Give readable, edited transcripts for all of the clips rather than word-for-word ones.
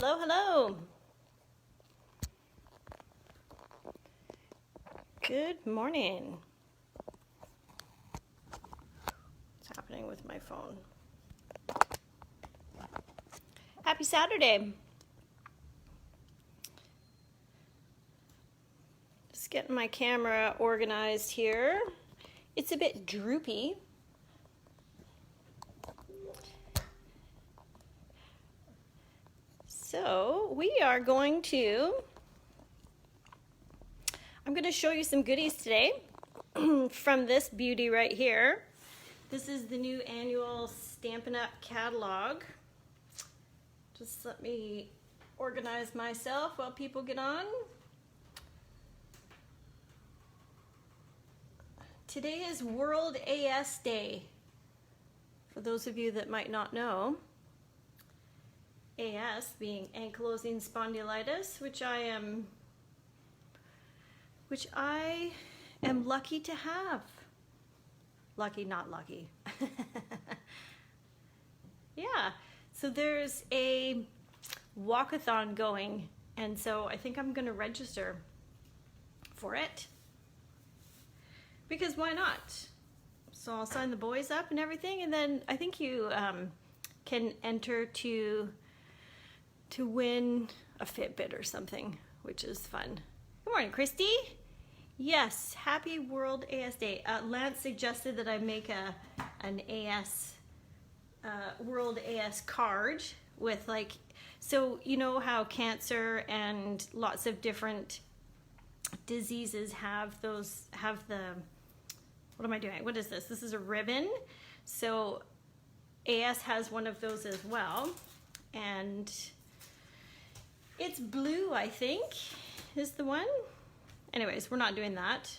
Hello, hello. Good morning. What's happening with my phone? Happy Saturday. Just getting my camera organized here. It's a bit droopy. So I'm going to show you some goodies today from this beauty right here. This is the new annual Stampin' Up catalog. Just let me organize myself while people get on. Today is World AS Day. For those of you that might not know, AS being ankylosing spondylitis, which I am lucky to have. Lucky, not lucky. Yeah, so there's a walkathon going, and so I think I'm gonna register for it. Because why not? So I'll sign the boys up and everything, and then I think you can enter to win a Fitbit or something, which is fun. Good morning, Christy. Yes, happy World AS Day. Lance suggested that I make an AS World AS card with, like, so you know how cancer and lots of different diseases have the, what am I doing? What is this? This is a ribbon. So AS has one of those as well, and it's blue, I think, is the one. Anyways, we're not doing that.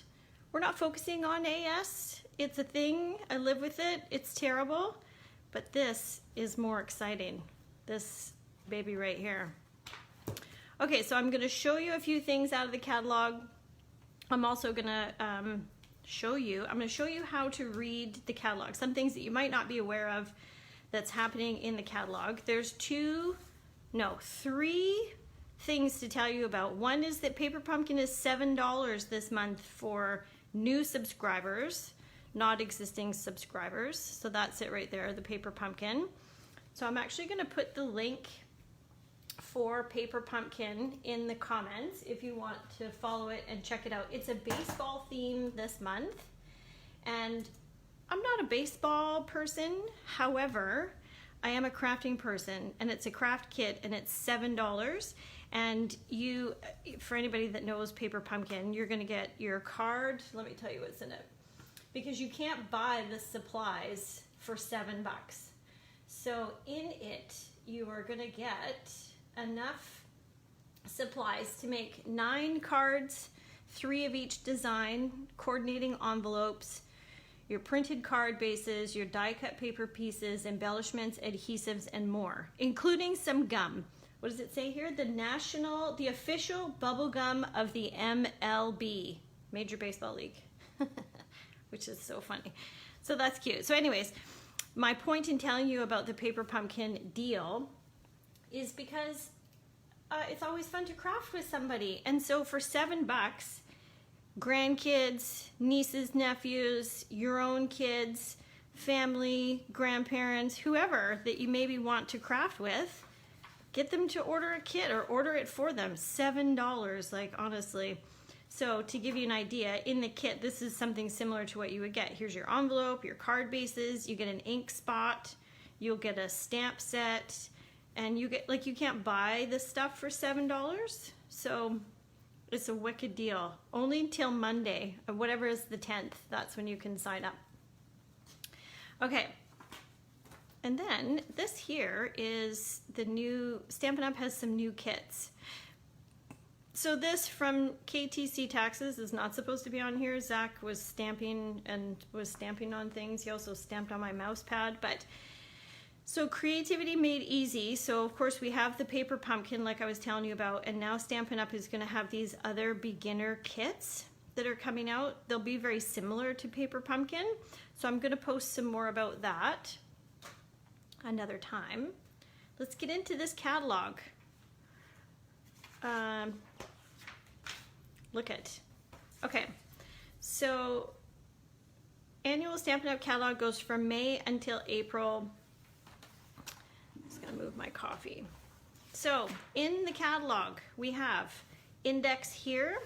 We're not focusing on AS. It's a thing. I live with it. It's terrible. But this is more exciting. This baby right here. Okay, so I'm going to show you a few things out of the catalog. I'm also going to show you how to read the catalog. Some things that you might not be aware of that's happening in the catalog. There's three things to tell you about. One is that Paper Pumpkin is $7 this month for new subscribers, not existing subscribers. So that's it right there, the Paper Pumpkin. So I'm actually going to put the link for Paper Pumpkin in the comments if you want to follow it and check it out. It's a baseball theme this month, and I'm not a baseball person. However, I am a crafting person, and it's a craft kit, and it's $7. And you, for anybody that knows Paper Pumpkin, you're gonna get your card. Let me tell you what's in it, because you can't buy the supplies for $7. So in it, you are gonna get enough supplies to make 9 cards, 3 of each design, coordinating envelopes, your printed card bases, your die cut paper pieces, embellishments, adhesives, and more, including some gum. What does it say here? The official bubble gum of the MLB, Major Baseball League, which is so funny. So that's cute. So anyways, my point in telling you about the Paper Pumpkin deal is because it's always fun to craft with somebody. And so for $7, grandkids, nieces, nephews, your own kids, family, grandparents, whoever that you maybe want to craft with, get them to order a kit or order it for them. $7, like, honestly. So to give you an idea, in the kit, this is something similar to what you would get. Here's your envelope, your card bases, you get an ink spot, you'll get a stamp set, and you get, like, you can't buy this stuff for $7. So it's a wicked deal. Only until Monday, or whatever is the 10th, that's when you can sign up. Okay. And then this here is the new, Stampin' Up has some new kits. So this from KTC Taxes is not supposed to be on here. Zach was stamping on things. He also stamped on my mouse pad. But so Creativity Made Easy. So of course we have the Paper Pumpkin like I was telling you about, and now Stampin' Up is gonna have these other beginner kits that are coming out. They'll be very similar to Paper Pumpkin. So I'm gonna post some more about that another time. Let's get into this catalog. Look at, okay, so annual Stampin' Up! Catalog goes from May until April. I'm just gonna move my coffee. So in the catalog, we have index here,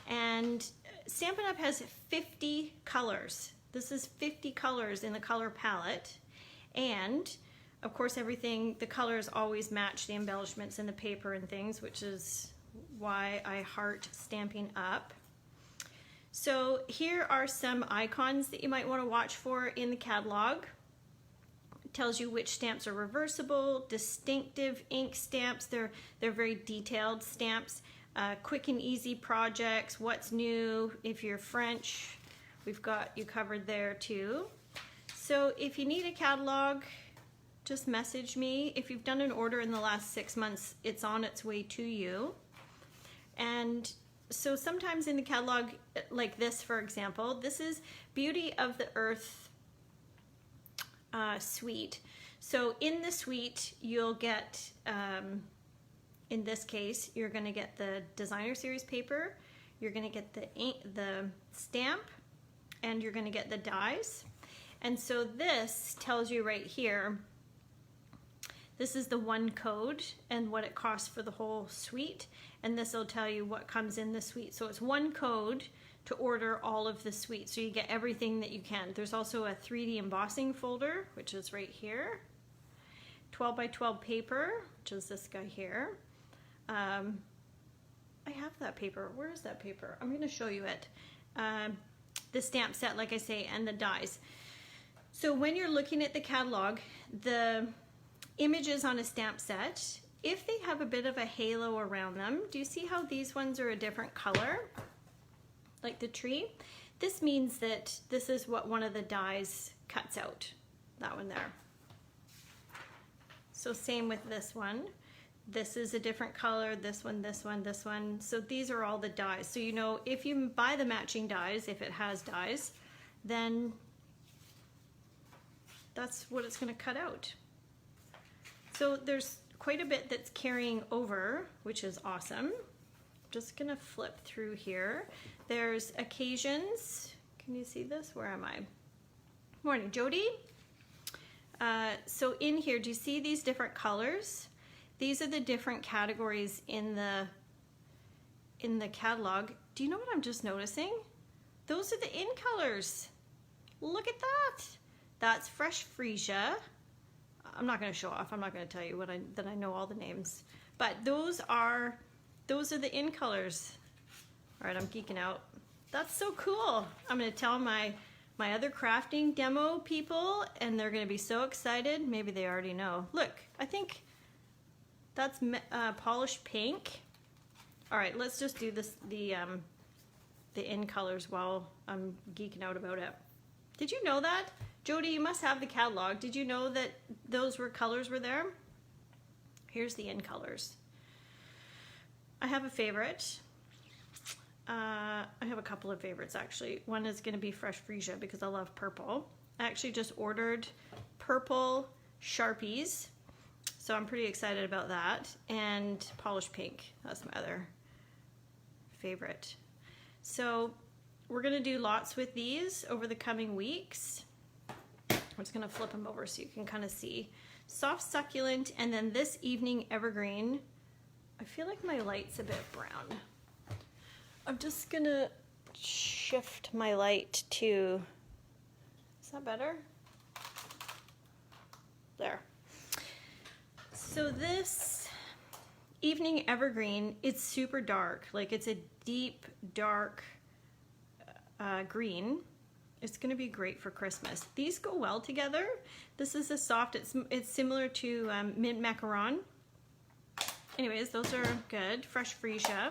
and Stampin' Up! Has 50 colors. This is 50 colors in the color palette, and of course everything, the colors always match the embellishments in the paper and things, which is why I heart Stampin' Up! So here are some icons that you might want to watch for in the catalog. It tells you which stamps are reversible, distinctive ink stamps, they're very detailed stamps, quick and easy projects, what's new. If you're French, we've got you covered there too. So if you need a catalog, just message me. If you've done an order in the last 6 months, it's on its way to you. And so sometimes in the catalog, like this, for example, this is Beauty of the Earth suite. So in the suite, you'll get, in this case, you're going to get the designer series paper, you're going to get the ink, the stamp, and you're going to get the dies. And so this tells you right here, this is the one code and what it costs for the whole suite, and this will tell you what comes in the suite. So it's one code to order all of the suite, so you get everything that you can. There's also a 3D embossing folder, which is right here, 12 by 12 paper, which is this guy here. I have that paper. Where is that paper? I'm going to show you it. The stamp set, like I say, and the dies. So when you're looking at the catalog, the images on a stamp set, if they have a bit of a halo around them, do you see how these ones are a different color? Like the tree? This means that this is what one of the dies cuts out. That one there. So same with this one. This is a different color, this one, this one, this one. So these are all the dies. So you know, if you buy the matching dies, if it has dies, then that's what it's going to cut out. So there's quite a bit that's carrying over, which is awesome. Just going to flip through here. There's occasions. Can you see this? Where am I? Morning, Jody. So in here, do you see these different colors? These are the different categories in the catalog. Do you know what I'm just noticing? Those are the in colors. Look at that. That's Fresh Freesia. I'm not going to show off. I'm not going to tell you that I know all the names. But those are the in colors. All right, I'm geeking out. That's so cool. I'm going to tell my other crafting demo people, and they're going to be so excited. Maybe they already know. Look, I think that's polished pink. All right, let's just do this, the in colors while I'm geeking out about it. Did you know that? Jody, you must have the catalog. Did you know that those colors were there? Here's the in colors. I have a favorite. I have a couple of favorites actually. One is going to be Fresh Freesia because I love purple. I actually just ordered purple Sharpies, so I'm pretty excited about that. And polished pink, that's my other favorite. So we're going to do lots with these over the coming weeks. I'm just going to flip them over so you can kind of see. Soft Succulent, and then this Evening Evergreen. I feel like my light's a bit brown. I'm just going to shift my light to, is that better? There. So this Evening Evergreen, it's super dark. Like it's a deep, dark green. It's going to be great for Christmas. These go well together. This is a soft, it's similar to Mint Macaron. Anyways, those are good. Fresh Freesia,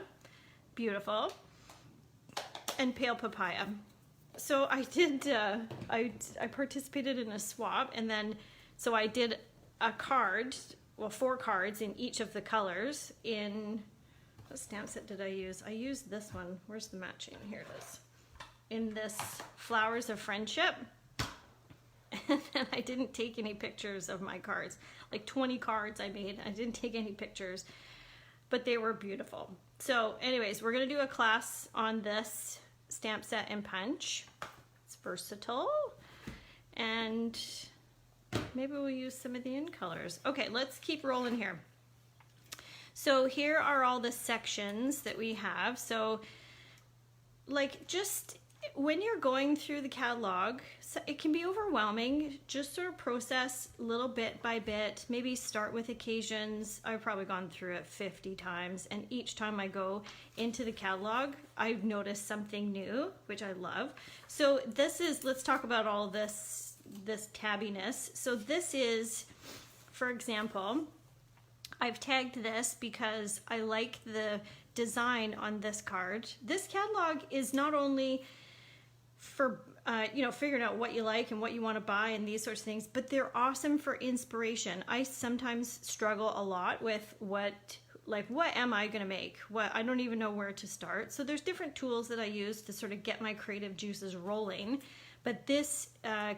beautiful. And Pale Papaya. So I did, I participated in a swap, and then, so I did a card, well, 4 cards in each of the colors in, what stamp set did I use? I used this one. Where's the matching? Here it is. In this Flowers of Friendship. And then I didn't take any pictures of my cards. Like 20 cards I made. I didn't take any pictures. but they were beautiful. So anyways, we're gonna do a class on this stamp set and punch. It's versatile, and maybe we'll use some of the in colors. Okay, let's keep rolling here. So here are all the sections that we have. So like, just when you're going through the catalog, it can be overwhelming. Just sort of process little bit by bit. Maybe start with occasions. I've probably gone through it 50 times, and each time I go into the catalog, I've noticed something new, which I love. So this is, let's talk about all this tabbiness. So this is, for example, I've tagged this because I like the design on this card. This catalog is not only for you know, figuring out what you like and what you want to buy and these sorts of things, but they're awesome for inspiration. I sometimes struggle a lot with what am I going to make? I don't even know where to start. So there's different tools that I use to sort of get my creative juices rolling. But this,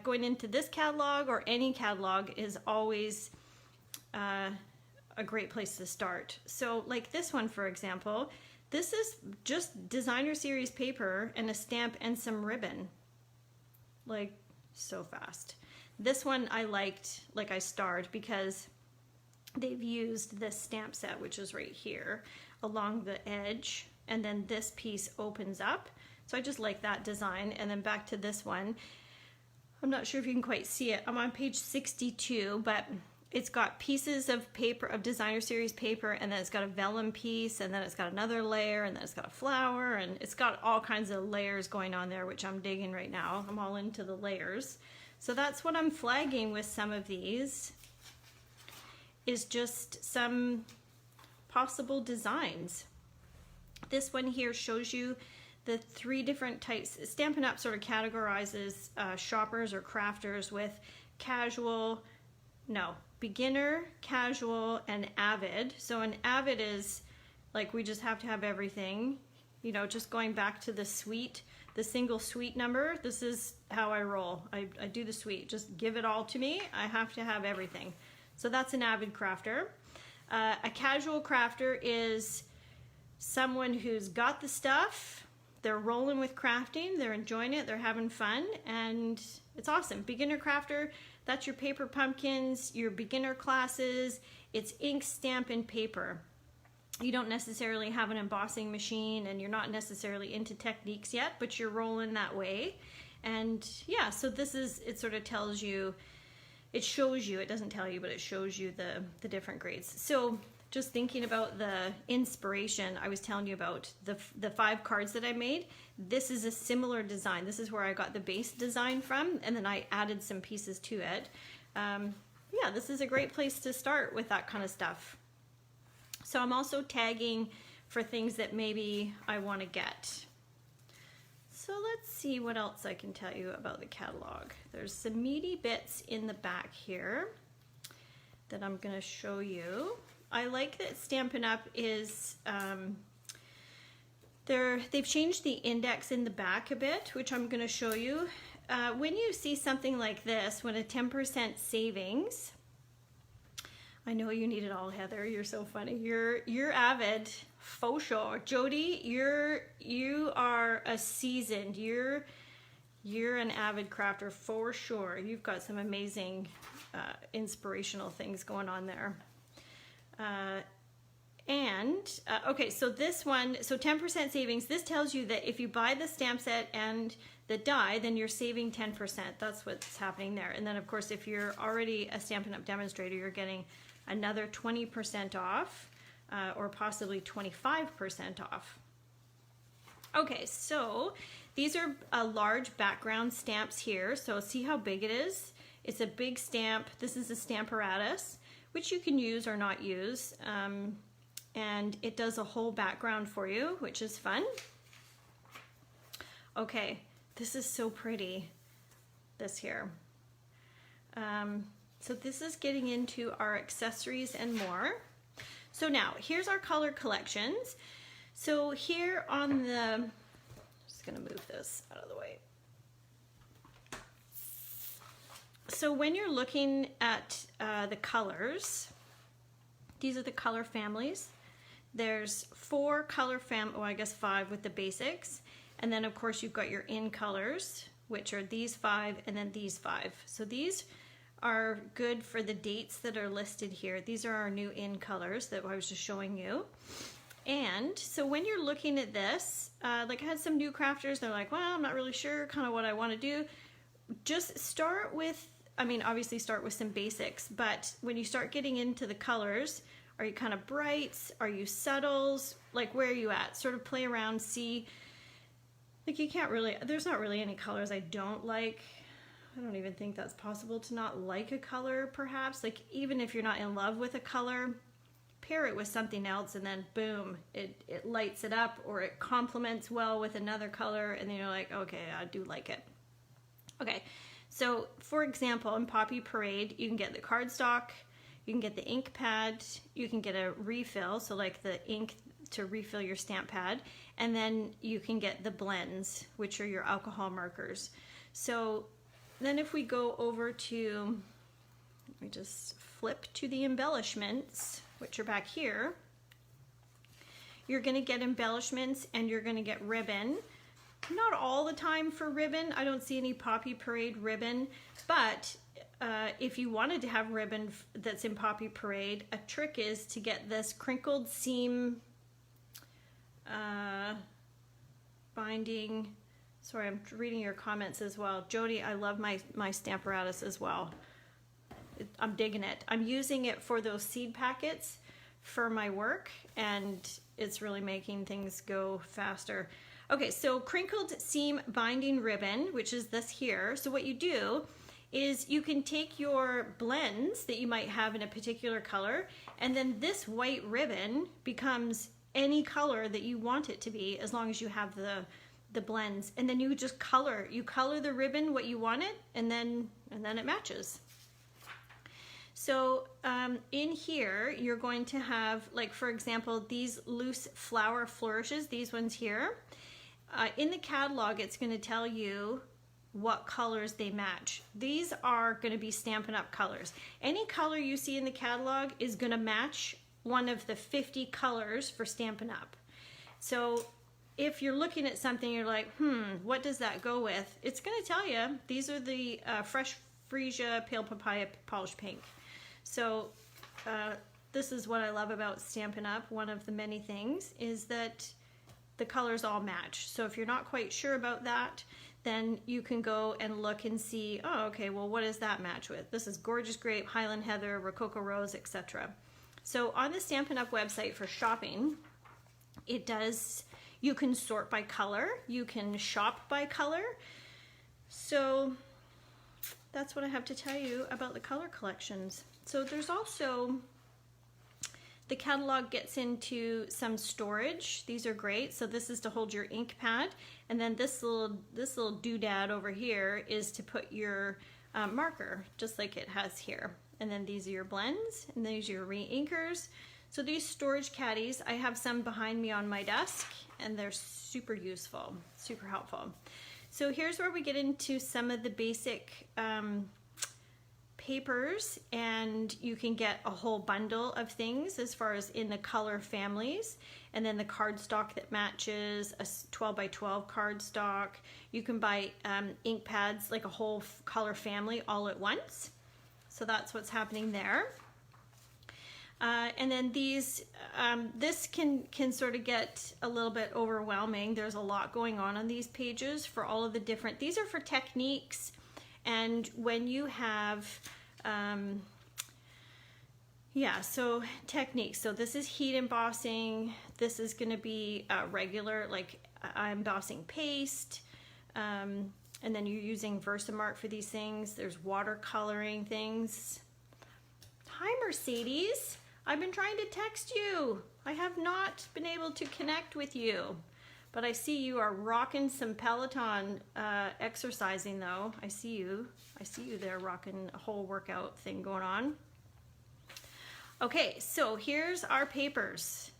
going into this catalog or any catalog, is always a great place to start. So like this one, for example, this is just designer series paper and a stamp and some ribbon. Like, so fast. This one I liked, like I starred, because they've used this stamp set, which is right here, along the edge, and then this piece opens up. So I just like that design. And then back to this one. I'm not sure if you can quite see it. I'm on page 62, but it's got pieces of paper, of designer series paper, and then it's got a vellum piece, and then it's got another layer, and then it's got a flower, and it's got all kinds of layers going on there, which I'm digging right now. I'm all into the layers. So that's what I'm flagging with some of these, is just some possible designs. This one here shows you the 3 different types. Stampin' Up sort of categorizes shoppers or crafters with beginner, casual, and avid. So an avid is like, we just have to have everything. You know, just going back to the suite, the single suite number, this is how I roll. I do the suite. Just give it all to me. I have to have everything. So that's an avid crafter. A casual crafter is someone who's got the stuff, they're rolling with crafting, they're enjoying it, they're having fun, and it's awesome. Beginner crafter, that's your paper pumpkins, your beginner classes. It's ink, stamp, and paper. You don't necessarily have an embossing machine, and you're not necessarily into techniques yet, but you're rolling that way. And yeah, so this is, it sort of tells you, it shows you, it doesn't tell you, but it shows you the different grades. So just thinking about the inspiration I was telling you about, the 5 cards that I made, this is a similar design. This is where I got the base design from, and then I added some pieces to it. Yeah, this is a great place to start with that kind of stuff. So I'm also tagging for things that maybe I want to get. So let's see what else I can tell you about the catalog. There's some meaty bits in the back here that I'm going to show you. I like that Stampin' Up is, they've changed the index in the back a bit, which I'm going to show you. When you see something like this, when a 10% savings, I know you need it all, Heather. You're so funny. You're avid, faux sure. Jody, you are a seasoned. You're an avid crafter for sure. You've got some amazing, inspirational things going on there. Okay, so this one, so 10% savings, this tells you that if you buy the stamp set and the die, then you're saving 10%. That's what's happening there. And then of course, if you're already a Stampin' Up demonstrator, you're getting another 20% off, or possibly 25% off. Okay, so these are large background stamps here. So see how big it is? It's a big stamp. This is a Stamparatus, which you can use or not use. And it does a whole background for you, which is fun. Okay, this is so pretty, this here. So this is getting into our accessories and more. So now, here's our color collections. So here on the, I'm just gonna move this out of the way. So when you're looking at the colors, these are the color families. There's 4 color well, I guess 5 with the basics. And then of course you've got your in colors, which are these 5 and then these 5. So these are good for the dates that are listed here. These are our new in colors that I was just showing you. And so when you're looking at this, like I had some new crafters, they're like, well, I'm not really sure kind of what I want to do. Just start with, I mean, obviously start with some basics, but when you start getting into the colors, are you kind of brights? Are you subtles? Like, where are you at? Sort of play around, see. Like, you can't really, there's not really any colors I don't like. I don't even think that's possible to not like a color, perhaps. Like, even if you're not in love with a color, pair it with something else and then boom, it lights it up, or it complements well with another color, and then you're like, okay, I do like it. Okay, so for example, in Poppy Parade, you can get the cardstock, you can get the ink pad, you can get a refill, so like the ink to refill your stamp pad, and then you can get the blends, which are your alcohol markers. So then if we go over to, let me just flip to the embellishments, which are back here, you're gonna get embellishments and you're gonna get ribbon. Not all the time for ribbon. I don't see any Poppy Parade ribbon, but if you wanted to have ribbon that's in Poppy Parade, a trick is to get this crinkled seam binding. Sorry, I'm reading your comments as well. Jody, I love my Stamparatus as well. I'm digging it. I'm using it for those seed packets for my work, and it's really making things go faster. Okay, so crinkled seam binding ribbon, which is this here. So what you do is you can take your blends that you might have in a particular color, and then this white ribbon becomes any color that you want it to be, as long as you have the blends. And then you just color the ribbon what you want it, and then it matches. So in here, you're going to have, like, for example, these loose flower flourishes, these ones here. In the catalog, it's going to tell you what colors they match. These are going to be Stampin' Up colors. Any color you see in the catalog is going to match one of the 50 colors for Stampin' Up. So if you're looking at something, you're like, what does that go with? It's going to tell you, these are the Fresh Freesia Pale Papaya Polished Pink. So this is what I love about Stampin' Up. One of the many things is that the colors all match. So if you're not quite sure about that, then you can go and look and see, oh, okay, well, what does that match with? This is Gorgeous Grape, Highland Heather, Rococo Rose, etc. So on the Stampin' Up website for shopping, it does, you can sort by color, you can shop by color. So that's what I have to tell you about the color collections. So there's also, the catalog gets into some storage. These are great. So this is to hold your ink pad, and then this little doodad over here is to put your marker, just like it has here. And then these are your blends, and these are your re-inkers. So these storage caddies, I have some behind me on my desk, and they're super useful, super helpful. So here's where we get into some of the basic papers, and you can get a whole bundle of things as far as in the color families, and then the cardstock that matches, a 12 by 12 cardstock. You can buy ink pads, like a whole color family all at once. So that's what's happening there. And then these, this can sort of get a little bit overwhelming. There's a lot going on these pages for all of the different, these are for techniques. And when you have, so techniques. So this is heat embossing. This is going to be regular, like embossing paste. And then you're using Versamark for these things. There's watercoloring things. Hi, Mercedes. I've been trying to text you. I have not been able to connect with you. But I see you are rocking some Peloton exercising though. I see you there rocking a whole workout thing going on. Okay, so here's our papers.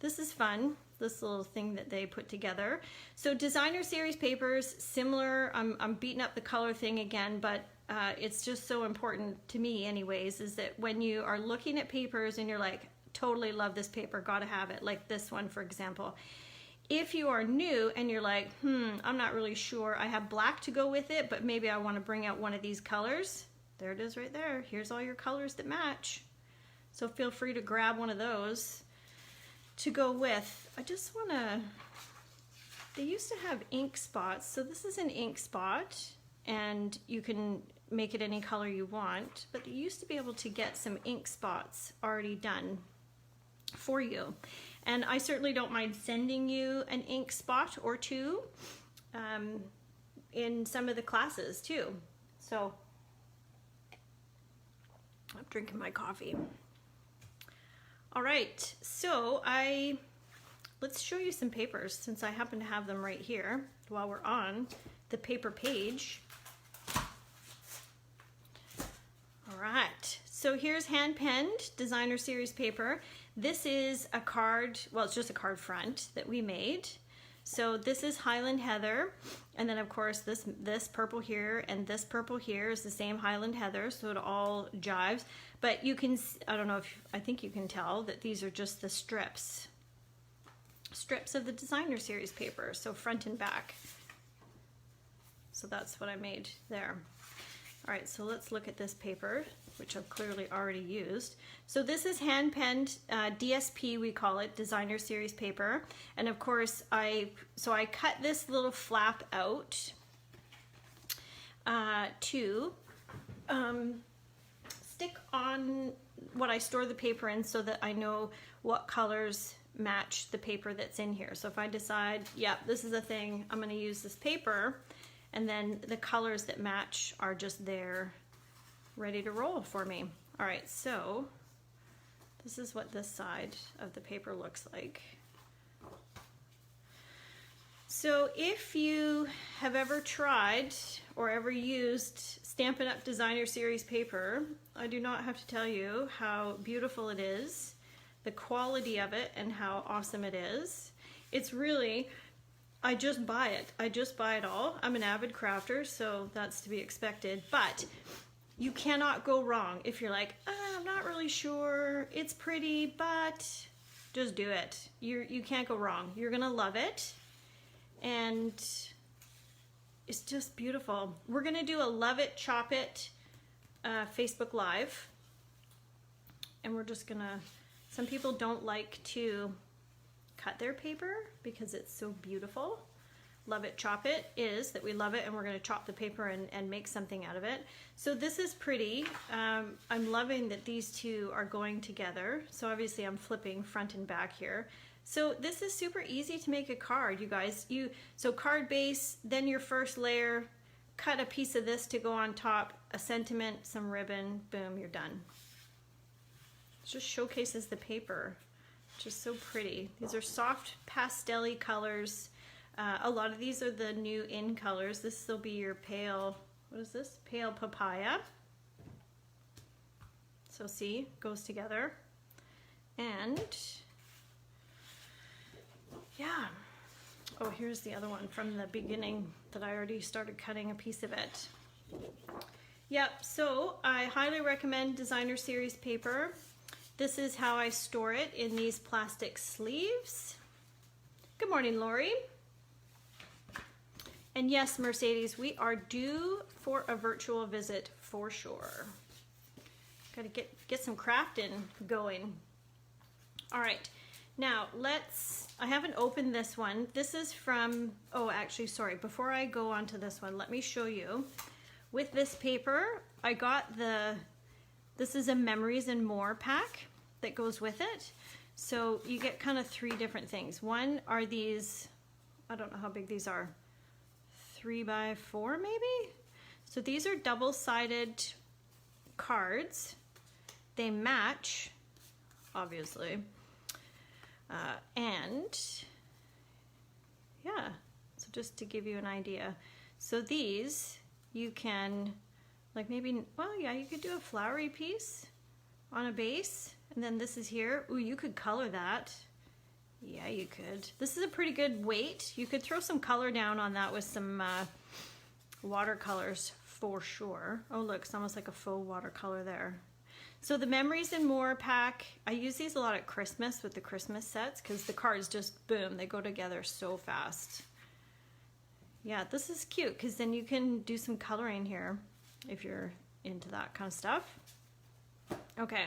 This is fun, this little thing that they put together. So designer series papers, similar, I'm beating up the color thing again, but it's just so important to me anyways, is that when you are looking at papers and you're like, totally love this paper, gotta have it, like this one for example. If you are new and you're like, I'm not really sure, I have black to go with it, but maybe I want to bring out one of these colors, there it is right there. Here's all your colors that match. So feel free to grab one of those to go with. I just want to, they used to have ink spots, so this is an ink spot, and you can make it any color you want, but you used to be able to get some ink spots already done for you. And I certainly don't mind sending you an ink spot or two in some of the classes too. So I'm drinking my coffee. All right, so let's show you some papers since I happen to have them right here while we're on the paper page. All right, so here's hand penned designer series paper. This is a card, well, it's just a card front that we made. So this is Highland Heather, and then of course this purple here and this purple here is the same Highland Heather, so it all jives. But you can, I don't know if, I think you can tell that these are just the strips of the designer series paper, so front and back. So that's what I made there. All right, so let's look at this paper, which I've clearly already used. So this is hand penned DSP, we call it, designer series paper. And of course, I cut this little flap out to stick on what I store the paper in so that I know what colors match the paper that's in here. So if I decide, yeah, this is a thing, I'm gonna use this paper, and then the colors that match are just there ready to roll for me. All right, so this is what this side of the paper looks like. So if you have ever tried or ever used Stampin' Up! Designer Series paper, I do not have to tell you how beautiful it is, the quality of it, and how awesome it is. It's really, I just buy it. I just buy it all. I'm an avid crafter, so that's to be expected. But you cannot go wrong if you're like, I'm not really sure, it's pretty, but just do it. You can't go wrong. You're gonna love it. And it's just beautiful. We're gonna do a Love It, Chop It Facebook Live. And we're just gonna, some people don't like to cut their paper because it's so beautiful. Love It, Chop It is that we love it and we're gonna chop the paper and make something out of it. So this is pretty. I'm loving that these two are going together. So obviously I'm flipping front and back here. So this is super easy to make a card, you guys. So card base, then your first layer, cut a piece of this to go on top, a sentiment, some ribbon, boom, you're done. It just showcases the paper, just so pretty. These are soft pastel-y colors. A lot of these are the new in colors. This will be your pale, what is this? Pale papaya. So see, goes together. And yeah. Oh, here's the other one from the beginning that I already started cutting a piece of it. Yep, so I highly recommend Designer Series paper. This is how I store it in these plastic sleeves. Good morning, Lori. And yes, Mercedes, we are due for a virtual visit for sure. Got to get some crafting going. All right. Now I haven't opened this one. This is from, oh, actually, sorry. Before I go on to this one, let me show you. With this paper, I got this is a Memories and More pack that goes with it. So you get kind of 3 different things. One are these, I don't know how big these are, 3 by 4 maybe? So these are double-sided cards. They match, obviously. And yeah, so just to give you an idea. So these, you can, like maybe, well, yeah, you could do a flowery piece on a base. And then this is here. Ooh, you could color that. Yeah, you could. This is a pretty good weight. You could throw some color down on that with some watercolors for sure. Oh, look, it's almost like a faux watercolor there. So the Memories and More pack, I use these a lot at Christmas with the Christmas sets because the cards just, boom, they go together so fast. Yeah, this is cute because then you can do some coloring here if you're into that kind of stuff. Okay,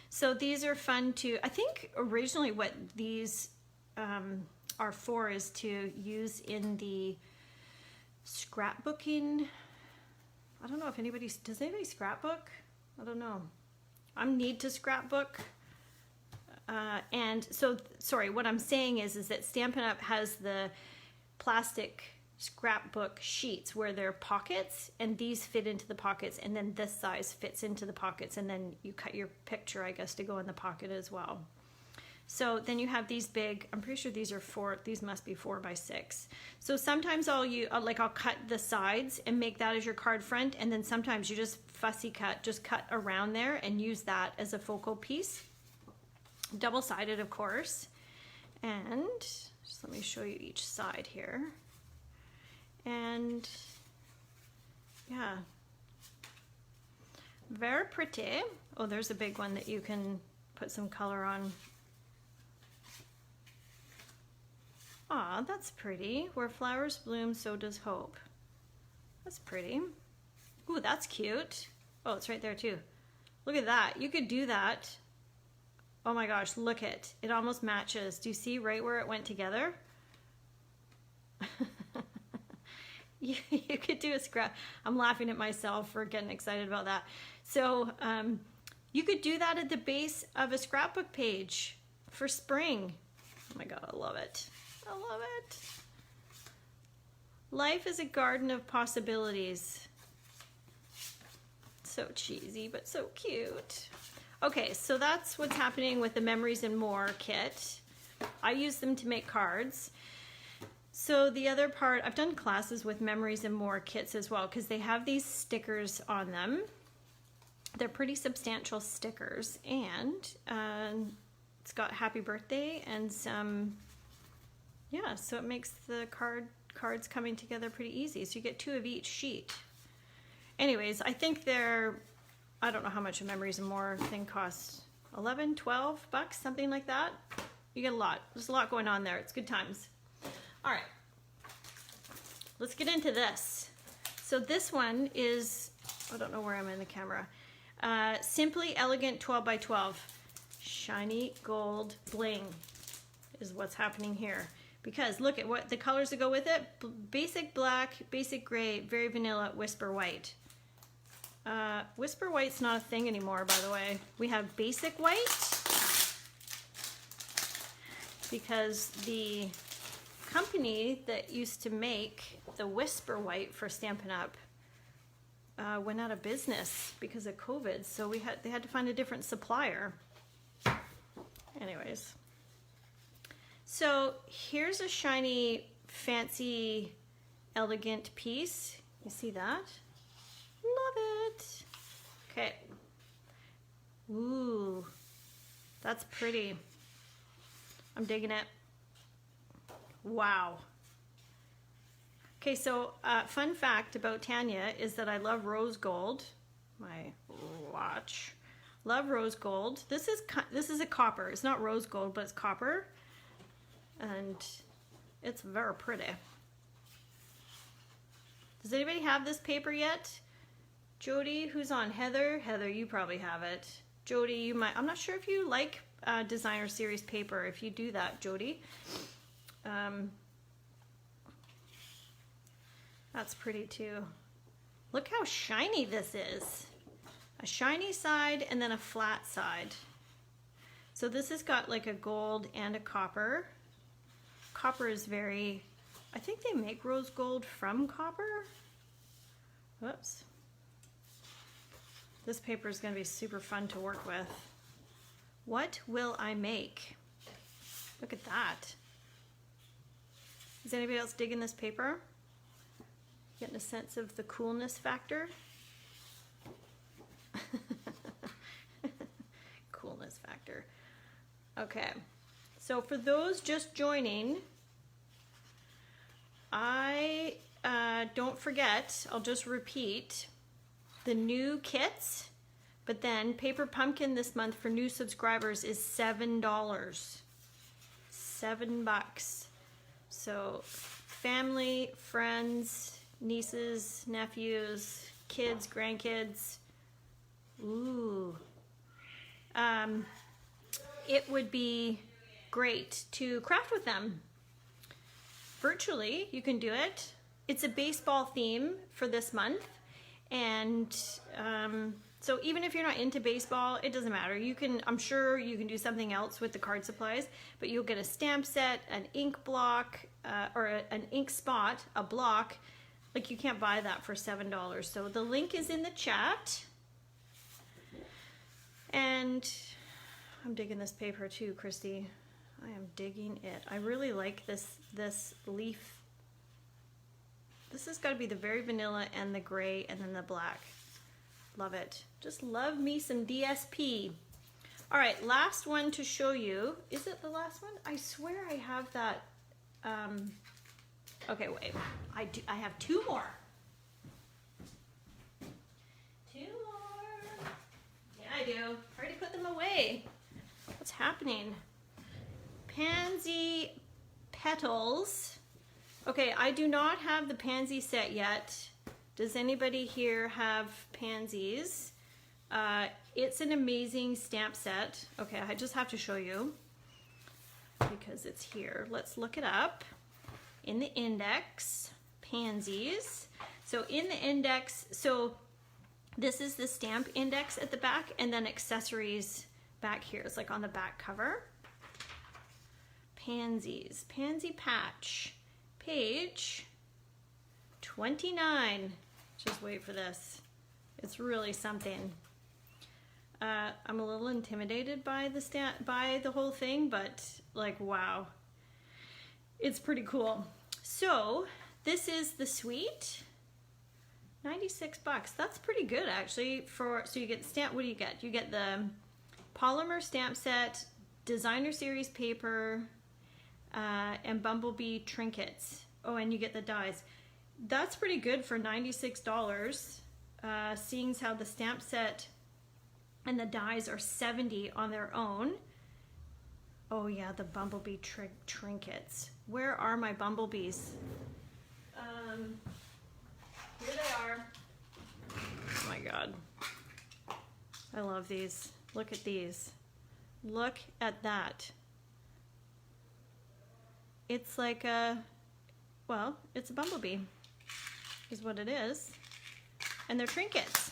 so these are fun to, I think originally what these are for is to use in the scrapbooking. I don't know if anybody, does anybody scrapbook? I don't know. I need to scrapbook. And so, sorry, what I'm saying is that Stampin' Up! Has the plastic scrapbook sheets where they're pockets, and these fit into the pockets, and then this size fits into the pockets, and then you cut your picture, I guess, to go in the pocket as well. So then you have these big, I'm pretty sure these are these must be 4 by 6. So sometimes I'll cut the sides and make that as your card front, and then sometimes you just fussy cut, just cut around there and use that as a focal piece. Double-sided, of course. And just let me show you each side here. And yeah, very pretty. Oh, there's a big one that you can put some color on. Aw, that's pretty. Where flowers bloom, so does hope. That's pretty. Ooh, that's cute. Oh, it's right there too. Look at that. You could do that. Oh my gosh, look it. It almost matches. Do you see right where it went together? You could do a scrap. I'm laughing at myself for getting excited about that. So you could do that at the base of a scrapbook page for spring. Oh my God, I love it. I love it. Life is a garden of possibilities. So cheesy, but so cute. Okay, so that's what's happening with the Memories and More kit. I use them to make cards. So the other part, I've done classes with Memories and More kits as well because they have these stickers on them. They're pretty substantial stickers, and it's got happy birthday and some, yeah, so it makes the cards coming together pretty easy. So you get 2 of each sheet. Anyways, I think they're, I don't know how much a Memories and More thing costs, 11, 12 bucks, something like that. You get a lot. There's a lot going on there. It's good times. All right, let's get into this. So this one is, I don't know where I'm in the camera. Simply Elegant 12 by 12. Shiny gold bling is what's happening here. Because look at what the colors that go with it. Basic black, basic gray, very vanilla, whisper white. Whisper white's not a thing anymore, by the way. We have basic white because the company that used to make the Whisper White for Stampin' Up went out of business because of COVID, so they had to find a different supplier. Anyways, so here's a shiny, fancy, elegant piece. You see that? Love it. Okay. Ooh, that's pretty. I'm digging it. Wow. Okay, so fun fact about Tanya is that I love rose gold. My watch. Love rose gold. This is a copper. It's not rose gold, but it's copper. And it's very pretty. Does anybody have this paper yet? Jody, who's on? Heather? Heather, you probably have it. Jody, you might. I'm not sure if you like designer series paper. If you do that, Jody. That's pretty too. Look how shiny this is. A shiny side and then a flat side. So this has got like a gold and a copper. Copper is very, I think they make rose gold from copper. Whoops. This paper is going to be super fun to work with. What will I make? Look at that. Is anybody else digging this paper? Getting a sense of the coolness factor? Coolness factor. Okay, so for those just joining, don't forget, I'll just repeat, the new kits But then Paper Pumpkin this month for new subscribers is $7. $7. So family, friends, nieces, nephews, kids, grandkids. Ooh. It would be great to craft with them. Virtually, you can do it. It's a baseball theme for this month. And so even if you're not into baseball, it doesn't matter. You can, I'm sure you can do something else with the card supplies, but you'll get a stamp set, an ink block, or an ink spot, a block. Like, you can't buy that for $7. So the link is in the chat. And I'm digging this paper too, Christy. I am digging it. I really like this leaf. This has got to be the very vanilla and the gray and then the black. Love it. Just love me some DSP. All right, last one to show you. Is it the last one? I swear I have that. Okay, wait. I have two more. Two more. Yeah, I do. Already put them away. What's happening? Pansy petals. Okay, I do not have the pansy set yet. Does anybody here have pansies? It's an amazing stamp set. Okay, I just have to show you because it's here. Let's look it up. In the index, pansies. So in the index, so this is the stamp index at the back, and then accessories back here. It's like on the back cover. Pansies, pansy patch, page 29. Just wait for this. It's really something. I'm a little intimidated by the whole thing, but like, wow, it's pretty cool. So this is the suite. 96 bucks. That's pretty good actually. So you get stamp. What do you get? You get the polymer stamp set, designer series paper, and bumblebee trinkets. Oh, and you get the dies. That's pretty good for $96. Seeing how the stamp set and the dies are $70 on their own. Oh yeah, the bumblebee trinkets. Where are my bumblebees? Here they are. Oh my God. I love these. Look at these. Look at that. It's like well, it's a bumblebee is what it is. And they're trinkets.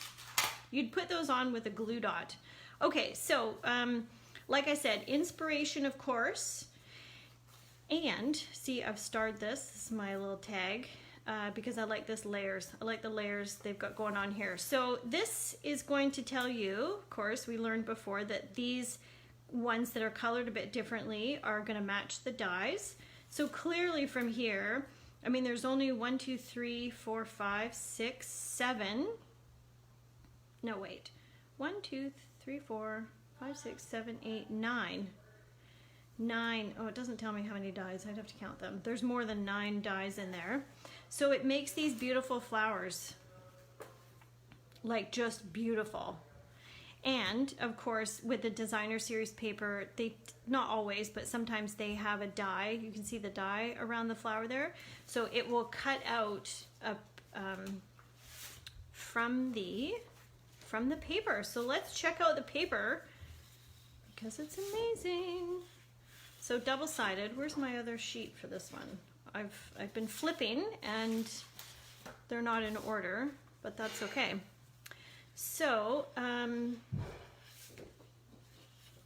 You'd put those on with a glue dot. Okay, so like I said, inspiration, of course. And see, I've starred this. This is my little tag because I like this layers. I like the layers they've got going on here. So this is going to tell you, of course, we learned before that these ones that are colored a bit differently are going to match the dies. So clearly from here, I mean, there's only 1, 2, 3, 4, 5, 6, 7. No, wait. 1, 2, 3, 4, 5, 6, 7, 8, 9. 9. Oh, it doesn't tell me how many dies. I'd have to count them. There's more than 9 dies in there. So it makes these beautiful flowers. Like, just beautiful. And of course, with the designer series paper, they, not always, but sometimes they have a die. You can see the die around the flower there. So it will cut out from the paper. So let's check out the paper because it's amazing. So double-sided. Where's my other sheet for this one? I've been flipping and they're not in order, but that's okay. So,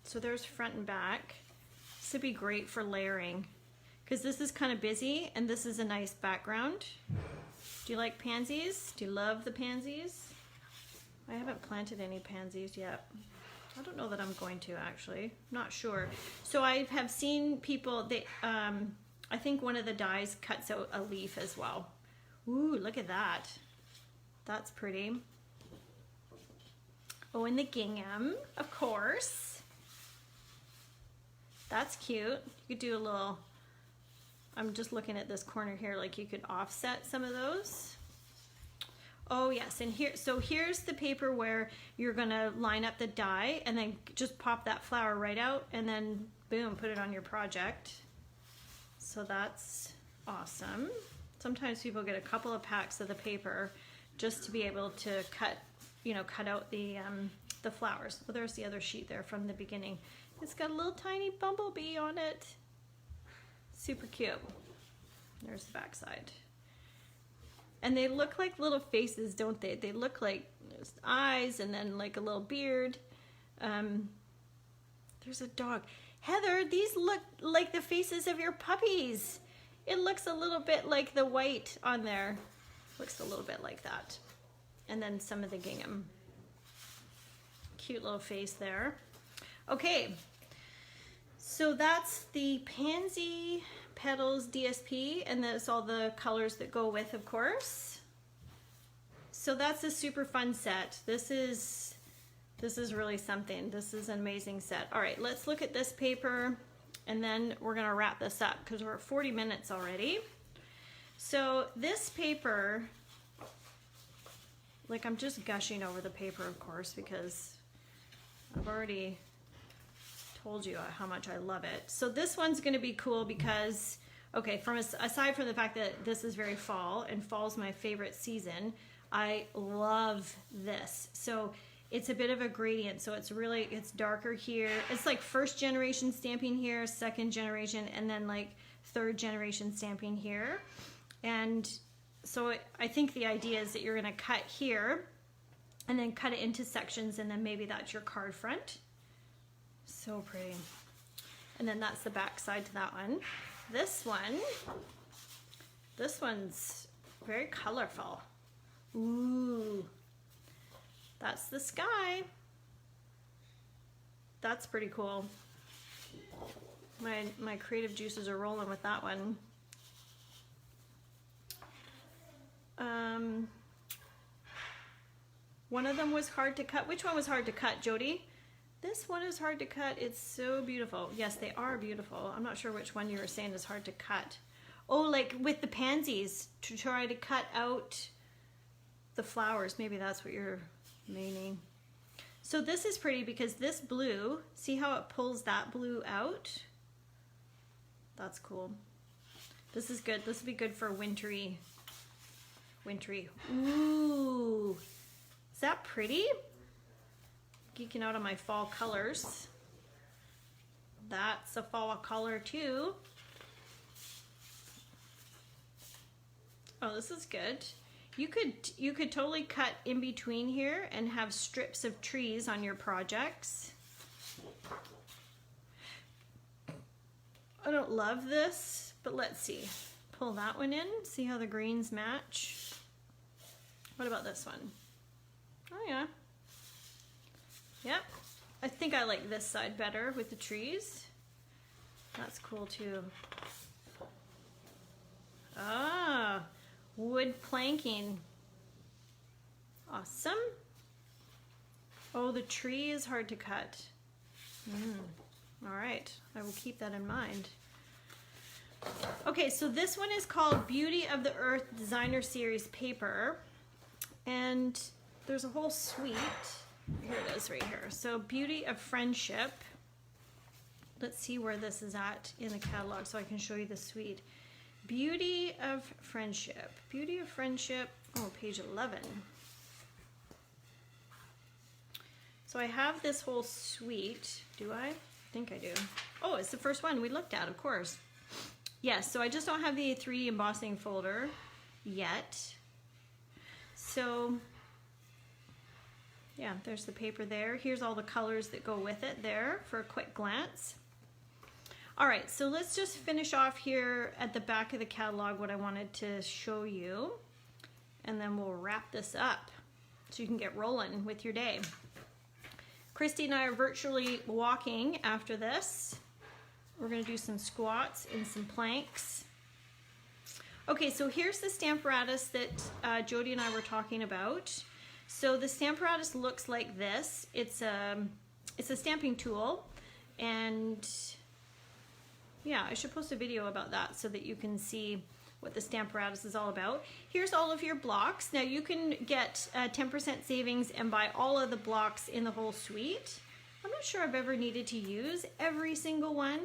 so there's front and back. This would be great for layering because this is kind of busy and this is a nice background. Do you like pansies? Do you love the pansies? I haven't planted any pansies yet. I don't know that I'm going to actually. Not sure. So I have seen people, I think one of the dies cuts out a leaf as well. Ooh, look at that. That's pretty. Oh, and the gingham, of course. That's cute. You could do a little, I'm just looking at this corner here, like you could offset some of those. Oh yes, and here's the paper where you're gonna line up the die and then just pop that flower right out and then boom, put it on your project. So that's awesome. Sometimes people get a couple of packs of the paper just to be able to cut out the flowers. Well, there's the other sheet there from the beginning. It's got a little tiny bumblebee on it. Super cute. There's the back side. And they look like little faces, don't they? They look like eyes and then like a little beard. There's a dog. Heather, these look like the faces of your puppies. It looks a little bit like the white on there. Looks a little bit like that. And then some of the gingham. Cute little face there. Okay, so that's the Pansy Petals DSP, and that's all the colors that go with, of course. So that's a super fun set. This is really something. This is an amazing set. All right, let's look at this paper, and then we're gonna wrap this up because we're at 40 minutes already. So this paper, like, I'm just gushing over the paper, of course, because I've already told you how much I love it. So this one's going to be cool because, okay, aside from the fact that this is very fall, and fall's my favorite season, I love this. So it's a bit of a gradient, so it's darker here. It's like first generation stamping here, second generation, and then like third generation stamping here. And so I think the idea is that you're going to cut here and then cut it into sections, and then maybe that's your card front. So pretty. And then that's the back side to that one. This one's very colorful. Ooh, that's the sky. That's pretty cool. My creative juices are rolling with that one. One of them was hard to cut. Which one was hard to cut, Jody? This one is hard to cut. It's so beautiful. Yes, they are beautiful. I'm not sure which one you were saying is hard to cut. Oh, like with the pansies, to try to cut out the flowers. Maybe that's what you're meaning. So this is pretty because this blue, see how it pulls that blue out? That's cool. This is good. This would be good for wintry. Ooh, is that pretty? Geeking out on my fall colors. That's a fall color too. Oh, this is good. You could totally cut in between here and have strips of trees on your projects. I don't love this, but let's see. Pull that one in, see how the greens match. What about this one? Oh yeah. Yep. I think I like this side better with the trees. That's cool too. Ah, wood planking. Awesome. Oh, the tree is hard to cut. All right, I will keep that in mind. Okay, so this one is called Beauty of the Earth Designer Series paper. And there's a whole suite. Here it is right here. So Beauty of Friendship. Let's see where this is at in the catalog so I can show you the suite. Beauty of Friendship. Beauty of Friendship. Oh, page 11. So I have this whole suite. Do I? I think I do. Oh, it's the first one we looked at, of course. Yes, so I just don't have the 3D embossing folder yet. So, yeah, there's the paper there. Here's all the colors that go with it there for a quick glance. All right, so let's just finish off here at the back of the catalog what I wanted to show you, and then we'll wrap this up so you can get rolling with your day. Christy and I are virtually walking after this. We're gonna do some squats and some planks. Okay, so here's the Stamparatus that Jody and I were talking about. So the Stamparatus looks like this. It's a stamping tool, and yeah, I should post a video about that so that you can see what the Stamparatus is all about. Here's all of your blocks. Now you can get 10% savings and buy all of the blocks in the whole suite. I'm not sure I've ever needed to use every single one.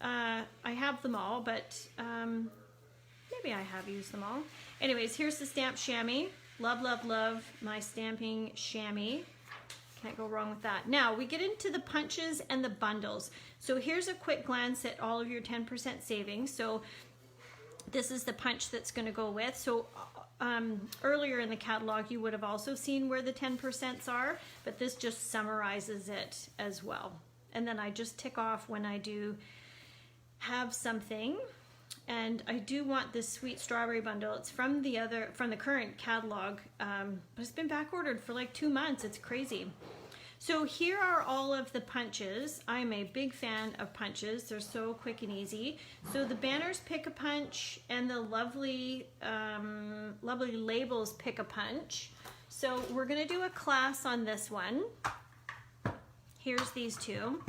I have them all, but maybe I have used them all. Anyways, here's the stamp chamois. Love, love, love my stamping chamois. Can't go wrong with that. Now we get into the punches and the bundles. So here's a quick glance at all of your 10% savings. So this is the punch that's going to go with. So earlier in the catalog you would have also seen where the 10% are, but this just summarizes it as well. And then I just tick off when I do have something. And I do want this sweet strawberry bundle. It's from the current catalog, but it's been back ordered for like 2 months. It's crazy. So here are all of the punches. I'm a big fan of punches. They're so quick and easy. So the banners pick a punch, and the lovely labels pick a punch. So we're gonna do a class on this one. Here's these two.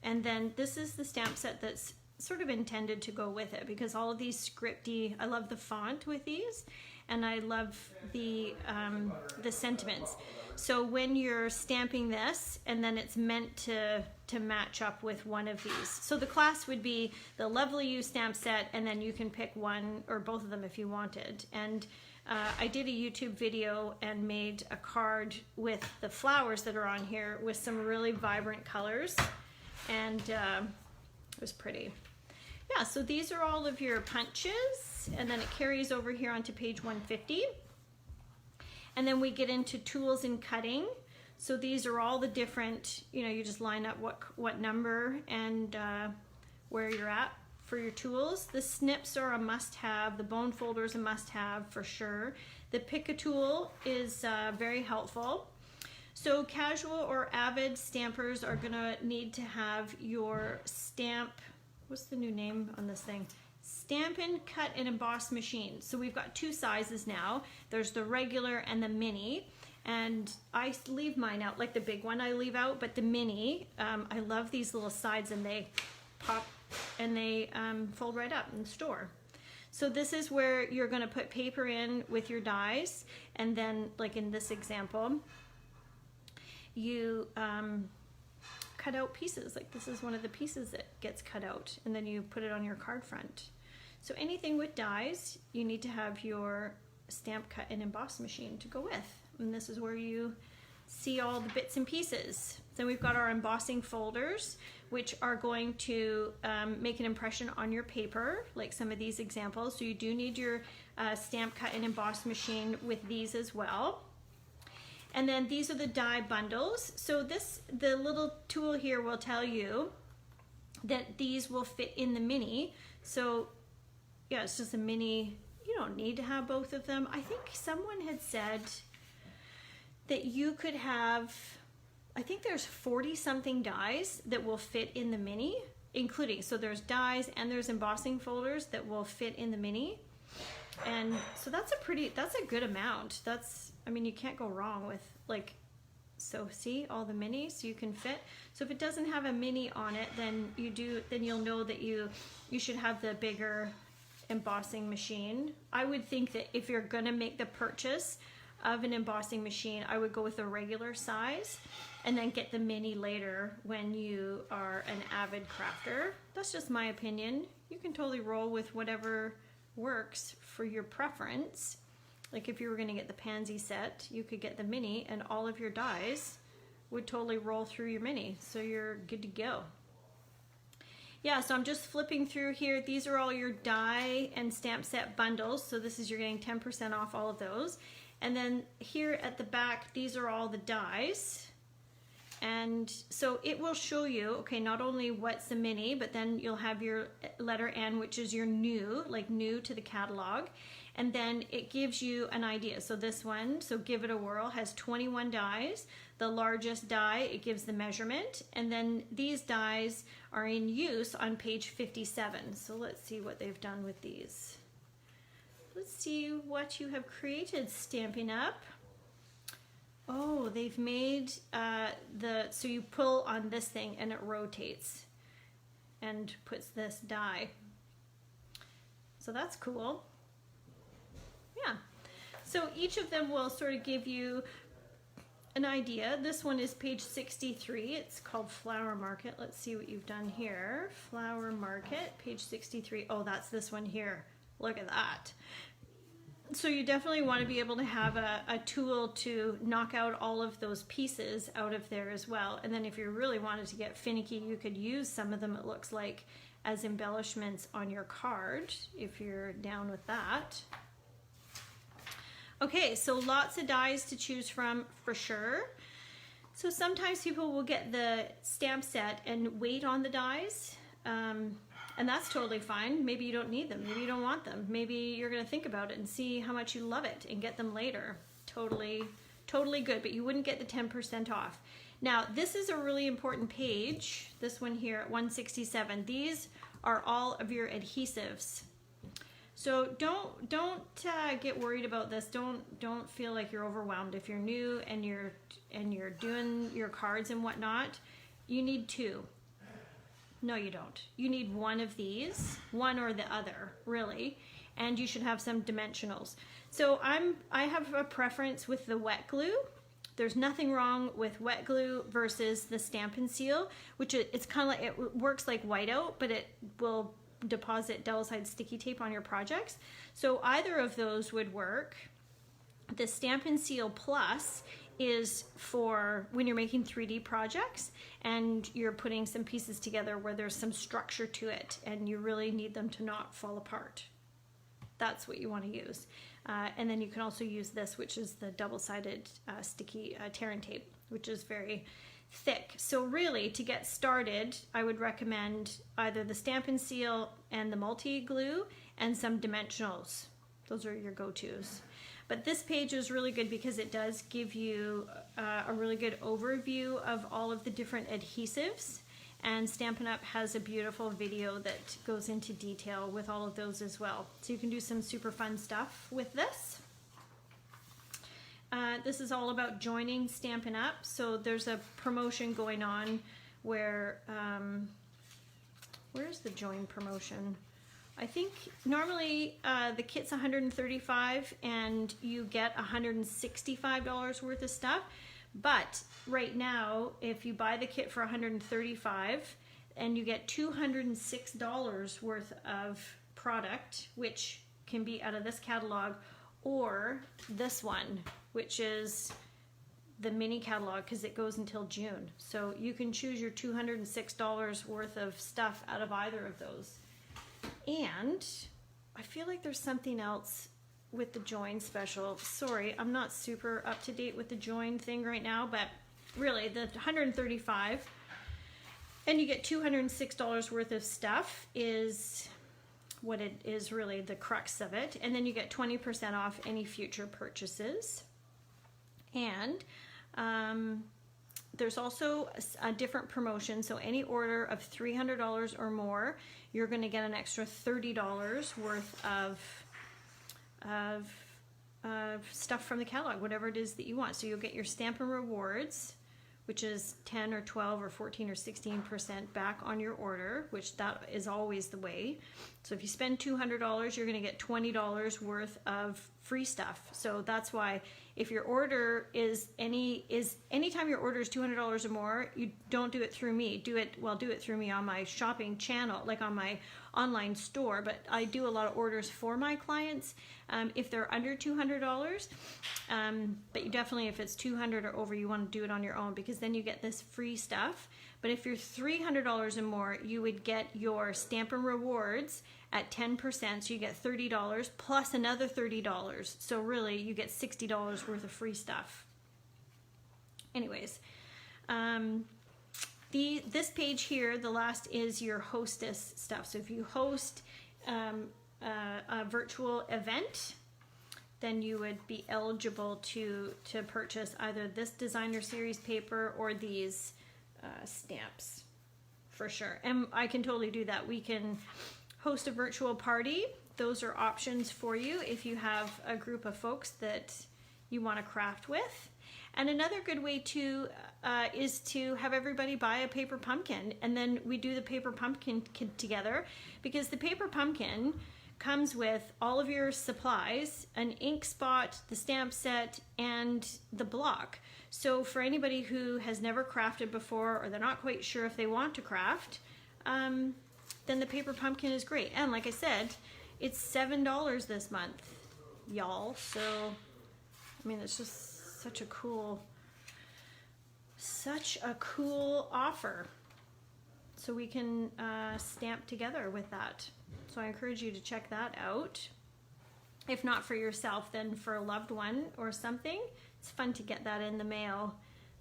And then this is the stamp set that's sort of intended to go with it, because all of these scripty, I love the font with these, and I love the sentiments. So when you're stamping this, and then it's meant to match up with one of these. So the class would be the Lovely You stamp set, and then you can pick one or both of them if you wanted. And I did a YouTube video and made a card with the flowers that are on here with some really vibrant colors, and it was pretty. Yeah, so these are all of your punches, and then it carries over here onto page 150. And then we get into tools and cutting. So these are all the different, you just line up what number and where you're at for your tools. The snips are a must-have. The bone folder is a must-have for sure. The pick-a-tool is very helpful. So casual or avid stampers are gonna need to have your stamp, what's the new name on this thing? Stampin' Cut and Emboss machine. So we've got 2 sizes now. There's the regular and the mini. And I leave mine out, like the big one I leave out, but the mini, I love these little sides, and they pop and they fold right up in the store. So this is where you're gonna put paper in with your dies, and then like in this example, you cut out pieces. Like this is one of the pieces that gets cut out, and then you put it on your card front. So anything with dies, you need to have your stamp cut and emboss machine to go with. And this is where you see all the bits and pieces. Then we've got our embossing folders, which are going to make an impression on your paper, like some of these examples. So you do need your stamp cut and emboss machine with these as well. And then these are the die bundles. So the little tool here will tell you that these will fit in the mini. So yeah, it's just a mini. You don't need to have both of them. I think someone had said that you could have, I think there's 40 something dies that will fit in the mini, including, so there's dies and there's embossing folders that will fit in the mini. And so that's a good amount. I mean, you can't go wrong with like, so see all the minis you can fit. So if it doesn't have a mini on it, then you'll know that you should have the bigger embossing machine. I would think that if you're gonna make the purchase of an embossing machine, I would go with a regular size and then get the mini later when you are an avid crafter. That's just my opinion. You can totally roll with whatever works for your preference. Like if you were gonna get the pansy set, you could get the mini, and all of your dies would totally roll through your mini, so you're good to go. Yeah, so I'm just flipping through here. These are all your die and stamp set bundles. So this is, you're getting 10% off all of those. And then here at the back, these are all the dies. And so it will show you, okay, not only what's the mini, but then you'll have your letter N, which is your new, like new to the catalog. And then it gives you an idea. So this one, so Give It a Whirl, has 21 dies. The largest die, it gives the measurement. And then these dies are in use on page 57. So let's see what they've done with these. Let's see what you have created, Stampin' Up. Oh, they've made so you pull on this thing and it rotates and puts this die. So that's cool. Yeah. So each of them will sort of give you an idea. This one is page 63. It's called Flower Market. Let's see what you've done here. Flower Market, page 63. Oh, that's this one here. Look at that. So you definitely want to be able to have a tool to knock out all of those pieces out of there as well. And then if you really wanted to get finicky, you could use some of them, it looks like, as embellishments on your card, if you're down with that. Okay, so lots of dies to choose from for sure. So sometimes people will get the stamp set and wait on the dies. And that's totally fine. Maybe you don't need them. Maybe you don't want them. Maybe you're going to think about it and see how much you love it and get them later. Totally good, but you wouldn't get the 10% off. Now, this is a really important page, this one here at 167. These are all of your adhesives. So don't get worried about this. Don't feel like you're overwhelmed. If you're new and you're doing your cards and whatnot, you need 2. No, you don't. You need one of these, one or the other, really, and you should have some dimensionals. So I have a preference with the wet glue. There's nothing wrong with wet glue versus the Stampin' Seal, which it's kind of like, it works like whiteout, but it will deposit double-sided sticky tape on your projects. So either of those would work. The Stampin' Seal Plus is for when you're making 3D projects and you're putting some pieces together where there's some structure to it and you really need them to not fall apart. That's what you want to use. And then you can also use this, which is the double-sided sticky tear and tape, which is very thick. So really, to get started, I would recommend either the Stampin' Seal and the multi-glue and some dimensionals. Those are your go-tos. But this page is really good because it does give you a really good overview of all of the different adhesives. And Stampin' Up! Has a beautiful video that goes into detail with all of those as well. So you can do some super fun stuff with this. This is all about joining Stampin' Up! So there's a promotion going on where, where's the join promotion? I think normally the kit's $135 and you get $165 worth of stuff. But right now, if you buy the kit for $135 and you get $206 worth of product, which can be out of this catalog or this one, which is the mini catalog because it goes until June. So you can choose your $206 worth of stuff out of either of those. And I feel like there's something else with the join special. Sorry, I'm not super up to date with the join thing right now, but really the $135 and you get $206 worth of stuff is what it is, really the crux of it. And then you get 20% off any future purchases. And there's also a different promotion. So any order of $300 or more, you're going to get an extra $30 worth of stuff from the catalog, whatever it is that you want. So you'll get your Stampin' Rewards, which is 10 or 12 or 14 or 16% back on your order, which that is always the way. So if you spend $200, you're going to get $20 worth of free stuff. So that's why if your order anytime your order is $200 or more, you don't do it through me. Do it through me on my shopping channel, like on my online store, but I do a lot of orders for my clients if they're under $200, but you definitely, if it's $200 or over, you want to do it on your own because then you get this free stuff. But if you're $300 and more, you would get your Stampin' Rewards at 10%, so you get $30 plus another $30. So really, you get $60 worth of free stuff. Anyways, this page here, the last is your hostess stuff. So if you host a virtual event, then you would be eligible to purchase either this designer series paper or these stamps for sure. And I can totally do that. We can host a virtual party. Those are options for you if you have a group of folks that you want to craft with. And another good way to is to have everybody buy a paper pumpkin, and then we do the paper pumpkin together, because the paper pumpkin comes with all of your supplies, an ink spot, the stamp set, and the block. So for anybody who has never crafted before, or they're not quite sure if they want to craft, then the paper pumpkin is great. And like I said, it's $7 this month, y'all. So, I mean, it's just such a cool offer. So we can stamp together with that. So I encourage you to check that out. If not for yourself, then for a loved one or something. It's fun to get that in the mail.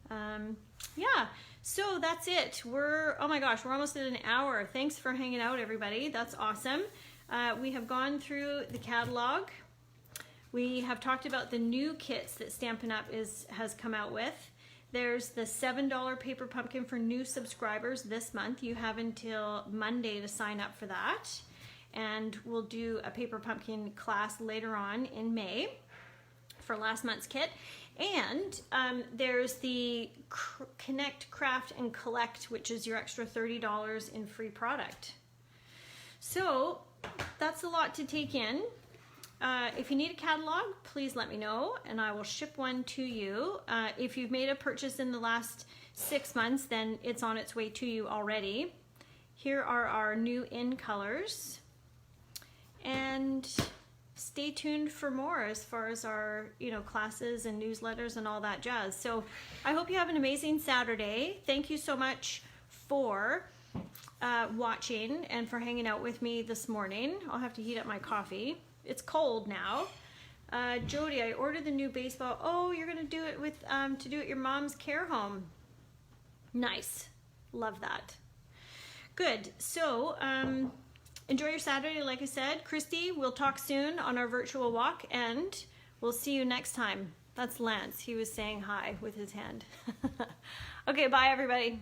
Yeah, so that's it. Oh my gosh, we're almost at an hour. Thanks for hanging out, everybody. That's awesome. We have gone through the catalog. We have talked about the new kits that Stampin' Up has come out with. There's the $7 paper pumpkin for new subscribers this month. You have until Monday to sign up for that. And we'll do a paper pumpkin class later on in May for last month's kit. And there's the Connect, Craft, and Collect, which is your extra $30 in free product. So that's a lot to take in. If you need a catalog, please let me know and I will ship one to you. If you've made a purchase in the last 6 months, then it's on its way to you already. Here are our new in colors. And stay tuned for more as far as our, classes and newsletters and all that jazz. So I hope you have an amazing Saturday. Thank you so much for watching and for hanging out with me this morning. I'll have to heat up my coffee. It's cold now. Jody, I ordered the new baseball. Oh, you're gonna do it with to do at your mom's care home. Nice, love that. Good. So enjoy your Saturday. Like I said, Christy, we'll talk soon on our virtual walk, and we'll see you next time. That's Lance. He was saying hi with his hand. Okay, bye everybody.